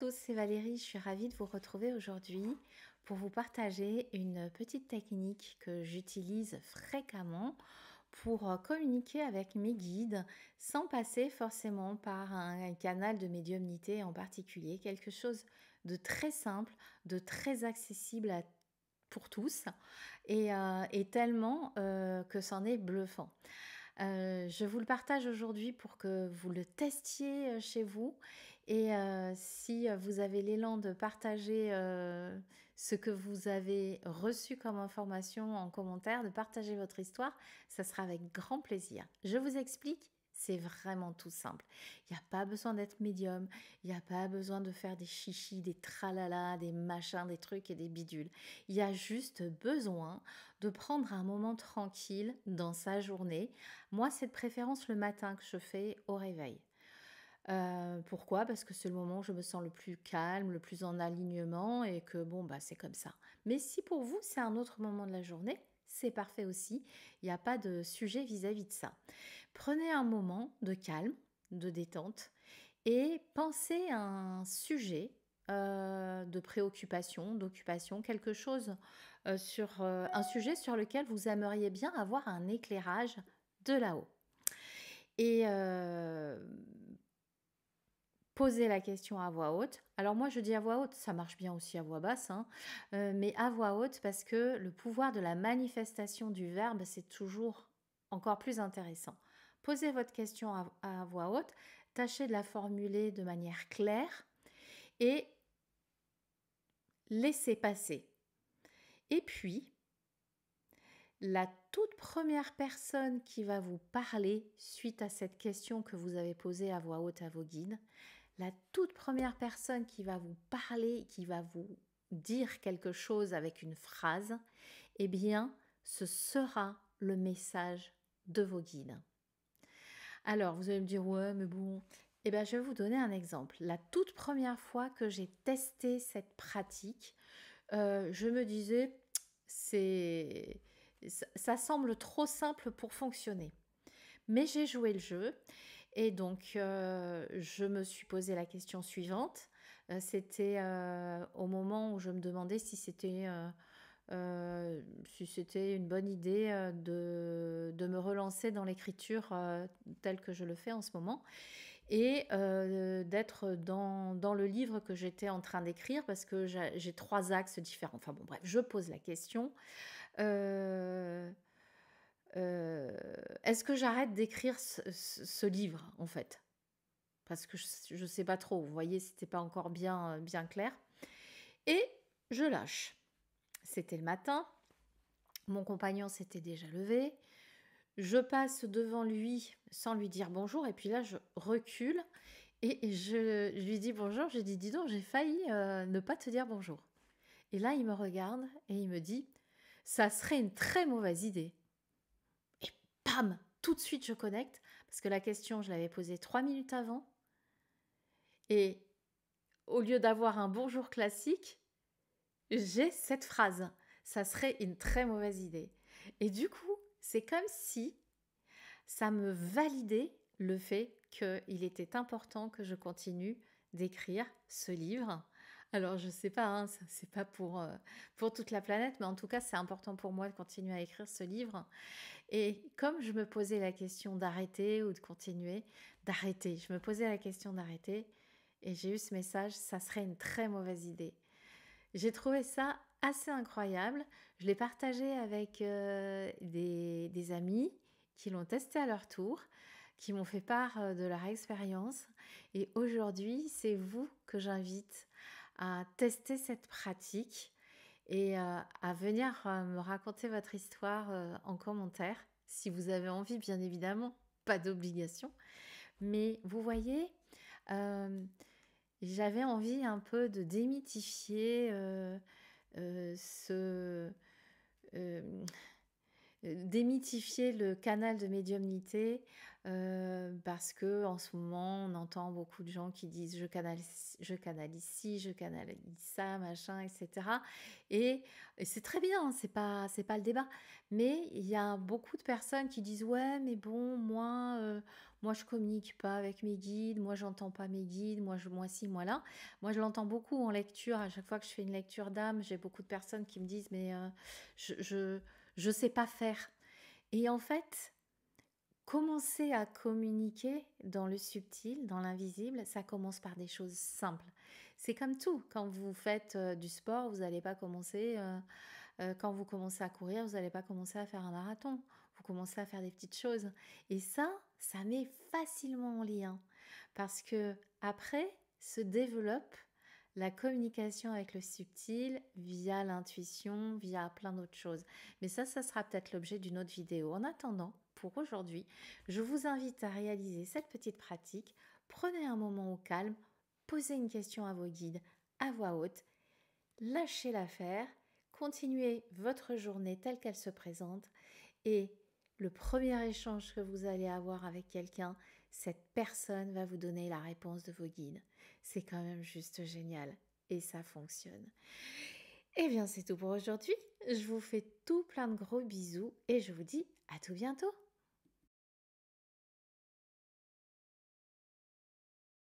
tous, c'est Valérie, je suis ravie de vous retrouver aujourd'hui pour vous partager une petite technique que j'utilise fréquemment pour communiquer avec mes guides sans passer forcément par un canal de médiumnité en particulier, quelque chose de très simple, de très accessible pour tous et tellement que c'en est bluffant. Je vous le partage aujourd'hui pour que vous le testiez chez vous et si vous avez l'élan de partager ce que vous avez reçu comme information en commentaire, de partager votre histoire, ça sera avec grand plaisir. Je vous explique. C'est vraiment tout simple. Il n'y a pas besoin d'être médium, il n'y a pas besoin de faire des chichis, des tralala, des machins, des trucs et des bidules. Il y a juste besoin de prendre un moment tranquille dans sa journée. Moi, c'est de préférence le matin que je fais au réveil. Pourquoi? Parce que c'est le moment où je me sens le plus calme, le plus en alignement et que bon, bah, c'est comme ça. Mais si pour vous, c'est un autre moment de la journée, c'est parfait aussi. Il n'y a pas de sujet vis-à-vis de ça. Prenez un moment de calme, de détente et pensez à un sujet de préoccupation, d'occupation, quelque chose sur un sujet sur lequel vous aimeriez bien avoir un éclairage de là-haut. Et posez la question à voix haute. Alors moi je dis à voix haute, ça marche bien aussi à voix basse, hein, mais à voix haute parce que le pouvoir de la manifestation du verbe, c'est toujours encore plus intéressant. Posez votre question à voix haute, tâchez de la formuler de manière claire et laissez passer. Et puis, la toute première personne qui va vous parler suite à cette question que vous avez posée à voix haute à vos guides, la toute première personne qui va vous parler, qui va vous dire quelque chose avec une phrase, eh bien, ce sera le message de vos guides. Alors, vous allez me dire, ouais, mais bon, eh bien, je vais vous donner un exemple. La toute première fois que j'ai testé cette pratique, je me disais, ça semble trop simple pour fonctionner. Mais j'ai joué le jeu et donc je me suis posé la question suivante. C'était au moment où je me demandais si c'était une bonne idée de me relancer dans l'écriture telle que je le fais en ce moment et d'être dans le livre que j'étais en train d'écrire parce que j'ai 3 axes différents. Enfin bon, bref, je pose la question. Euh, Est-ce que j'arrête d'écrire ce livre, en fait? Parce que je ne sais pas trop. Vous voyez, c'était pas encore bien clair. Et je lâche. C'était le matin. Mon compagnon s'était déjà levé. Je passe devant lui sans lui dire bonjour. Et puis là, je recule et je lui dis bonjour. Je lui dis, dis donc, j'ai failli ne pas te dire bonjour. Et là, il me regarde et il me dit, ça serait une très mauvaise idée. Et pam, tout de suite je connecte, parce que la question, je l'avais posée 3 minutes avant. Et au lieu d'avoir un bonjour classique, j'ai cette phrase. Ça serait une très mauvaise idée. Et du coup, c'est comme si ça me validait le fait qu'il était important que je continue d'écrire ce livre. Alors, je sais pas, hein, c'est pas pour toute la planète, mais en tout cas, c'est important pour moi de continuer à écrire ce livre. Et comme je me posais la question d'arrêter ou de continuer, d'arrêter, je me posais la question d'arrêter et j'ai eu ce message, ça serait une très mauvaise idée. J'ai trouvé ça assez incroyable. Je l'ai partagé avec des amis qui l'ont testé à leur tour, qui m'ont fait part de leur expérience. Et aujourd'hui, c'est vous que j'invite à tester cette pratique et à venir me raconter votre histoire en commentaire, si vous avez envie, bien évidemment, pas d'obligation. Mais vous voyez, euh, j'avais envie un peu de démythifier ce, euh, démythifier le canal de médiumnité parce que en ce moment on entend beaucoup de gens qui disent je canalise ci, je canalise ça, machin, etc. Et c'est très bien, c'est pas le débat. Mais il y a beaucoup de personnes qui disent ouais mais bon moi je communique pas avec mes guides, moi j'entends pas mes guides, moi ci, moi là. Moi je l'entends beaucoup en lecture, à chaque fois que je fais une lecture d'âme, j'ai beaucoup de personnes qui me disent mais je sais pas faire. Et en fait, commencer à communiquer dans le subtil, dans l'invisible, ça commence par des choses simples. C'est comme tout, quand vous faites du sport, vous n'allez pas commencer, quand vous commencez à courir, vous n'allez pas commencer à faire un marathon. Vous commencez à faire des petites choses. Et ça met facilement en lien. Parce que après se développe la communication avec le subtil via l'intuition, via plein d'autres choses. Mais ça sera peut-être l'objet d'une autre vidéo. En attendant, pour aujourd'hui, je vous invite à réaliser cette petite pratique. Prenez un moment au calme, posez une question à vos guides à voix haute, lâchez l'affaire, continuez votre journée telle qu'elle se présente et le premier échange que vous allez avoir avec quelqu'un, cette personne va vous donner la réponse de vos guides. C'est quand même juste génial et ça fonctionne. Eh bien, c'est tout pour aujourd'hui. Je vous fais tout plein de gros bisous et je vous dis à tout bientôt.